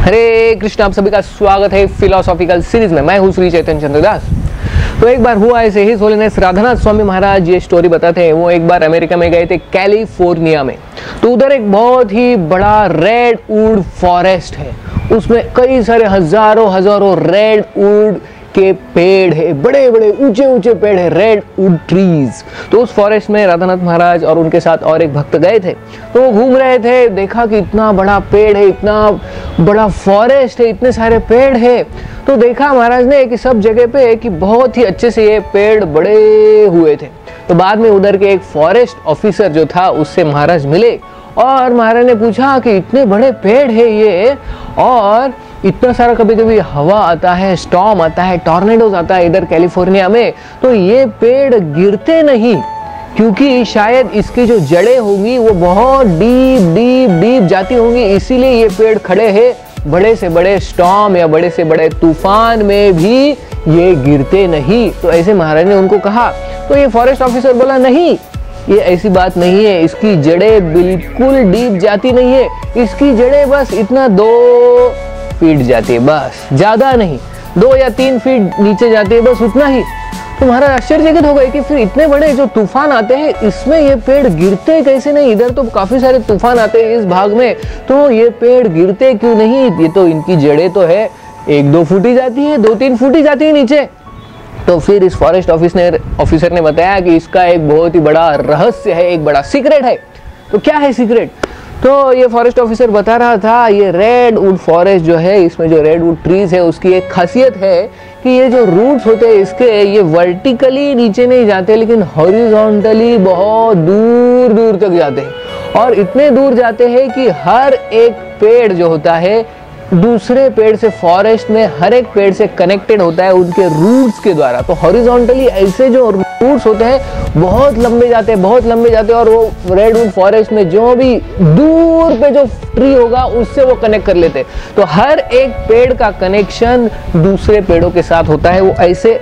हरे कृष्ण, आप सभी का स्वागत है फिलोसॉफिकल सीरीज में। मैं हूं श्री चैतन्य चंद्रदास। तो एक बार हुआ ऐसे ही, होलिनेस राधानाथ स्वामी महाराज ये स्टोरी बताते हैं। वो एक बार अमेरिका में गए थे, कैलिफोर्निया में। तो उधर एक बहुत ही बड़ा रेड वुड फॉरेस्ट है। उसमें कई सारे हजारों रेड वुड के पेड़ है, बड़े बड़े ऊंचे ऊंचे पेड़ है, रेड वुड ट्रीज। तो उस फॉरेस्ट में राधानाथ महाराज और उनके साथ और एक भक्त गए थे। तो वो घूम रहे थे, देखा कि इतना बड़ा पेड़ है, इतना बड़ा फॉरेस्ट है, इतने सारे पेड़ है। तो देखा महाराज ने कि सब जगह पे कि बहुत ही अच्छे से ये पेड़ बड़े हुए थे। तो बाद में उधर के एक फॉरेस्ट ऑफिसर जो था उससे महाराज मिले और महाराज ने पूछा कि इतने बड़े पेड़ है ये, और इतना सारा कभी कभी हवा आता है, स्टॉर्म आता है, टॉर्नेडोज आता है इधर कैलिफोर्निया में, तो ये पेड़ गिरते नहीं क्योंकि शायद इसकी जो जड़ें होंगी वो बहुत डीप जाती होंगी, इसीलिए ये पेड़ खड़े हैं। बड़े से बड़े स्टॉर्म या बड़े से बड़े तूफान में भी ये गिरते नहीं। तो ऐसे महाराज ने उनको कहा। तो ये फॉरेस्ट ऑफिसर बोला नहीं, ये ऐसी बात नहीं है, इसकी जड़ें बिल्कुल डीप जाती नहीं है, इसकी जड़ें बस इतना 2 फीट जाती है, बस ज्यादा नहीं, 2 या 3 फीट नीचे जाती है, बस उतना ही। तो महाराज आश्चर्यचकित हो गए कि फिर इतने बड़े जो तूफान आते हैं इसमें ये पेड़ गिरते कैसे नहीं? इधर तो काफी सारे तूफान आते हैं इस भाग में, तो ये पेड़ गिरते क्यों नहीं? ये तो इनकी जड़ें तो है 1-2 फुट ही जाती है, 2-3 फुट ही जाती है नीचे। तो फिर इस फॉरेस्ट ऑफिसर ने बताया कि इसका एक बहुत ही बड़ा रहस्य है, एक बड़ा सीक्रेट है। तो क्या है सीक्रेट? तो ये फॉरेस्ट ऑफिसर बता रहा था, ये रेड वुड फॉरेस्ट जो है, इसमें जो रेड वुड ट्रीज है उसकी एक खासियत है कि ये जो रूट्स होते हैं इसके, ये वर्टिकली नीचे नहीं जाते लेकिन हॉरिजॉन्टली बहुत दूर दूर तक जाते हैं। और इतने दूर जाते हैं कि हर एक पेड़ जो होता है दूसरे पेड़ से, फॉरेस्ट में हर एक पेड़ से कनेक्टेड होता है उनके रूट्स के द्वारा। तो हॉरिजॉन्टली ऐसे जो रूट्स होते हैं बहुत लंबे जाते हैं और वो रेड वुड फॉरेस्ट में जो भी दूर पे जो ट्री होगा उससे वो कनेक्ट कर लेते हैं। तो हर एक पेड़ का कनेक्शन दूसरे पेड़ों के साथ होता है। वो ऐसे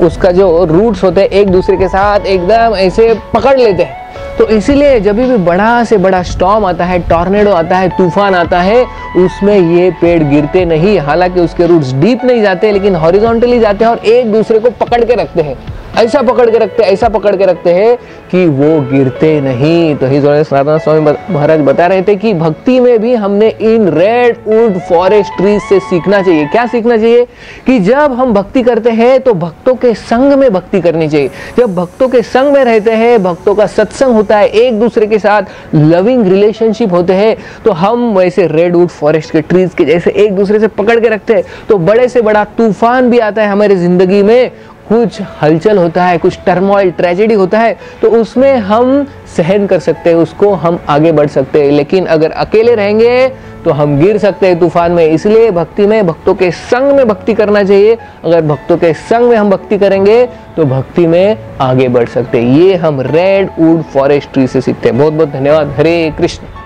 उसका जो रूट्स होते हैं एक दूसरे के साथ एकदम ऐसे पकड़ लेते हैं। तो इसीलिए जब भी बड़ा से बड़ा स्टॉर्म आता है, टॉर्नेडो आता है, तूफान आता है, उसमें ये पेड़ गिरते नहीं। हालांकि उसके रूट्स डीप नहीं जाते लेकिन हॉरिजॉन्टली जाते हैं और एक दूसरे को पकड़ के रखते हैं, ऐसा पकड़ के रखते हैं कि वो गिरते नहीं। तो हिज ऑनेस्ट राधानाथ स्वामी महाराज बता रहे थे कि भक्ति में भी हमने in red wood forest trees से सीखना चाहिए। क्या सीखना चाहिए? कि जब हम भक्ति करते हैं तो भक्तों के संग में भक्ति करनी चाहिए। जब भक्तों के संग में रहते हैं, भक्तों का सत्संग होता है, एक दूसरे के साथ लविंग रिलेशनशिप होते हैं, तो हम वैसे रेड वुड फॉरेस्ट के ट्रीज के जैसे एक दूसरे से पकड़ के रखते हैं। तो बड़े से बड़ा तूफान भी आता है हमारी जिंदगी में, कुछ हलचल होता है, कुछ टर्मोइल, ट्रेजेडी होता है, तो उसमें हम सहन कर सकते हैं, उसको हम आगे बढ़ सकते हैं। लेकिन अगर अकेले रहेंगे तो हम गिर सकते हैं तूफान में। इसलिए भक्ति में भक्तों के संग में भक्ति करना चाहिए। अगर भक्तों के संग में हम भक्ति करेंगे तो भक्ति में आगे बढ़ सकते हैं। ये हम रेड वुड फॉरेस्ट ट्री से सीखते हैं। बहुत बहुत धन्यवाद। हरे कृष्ण।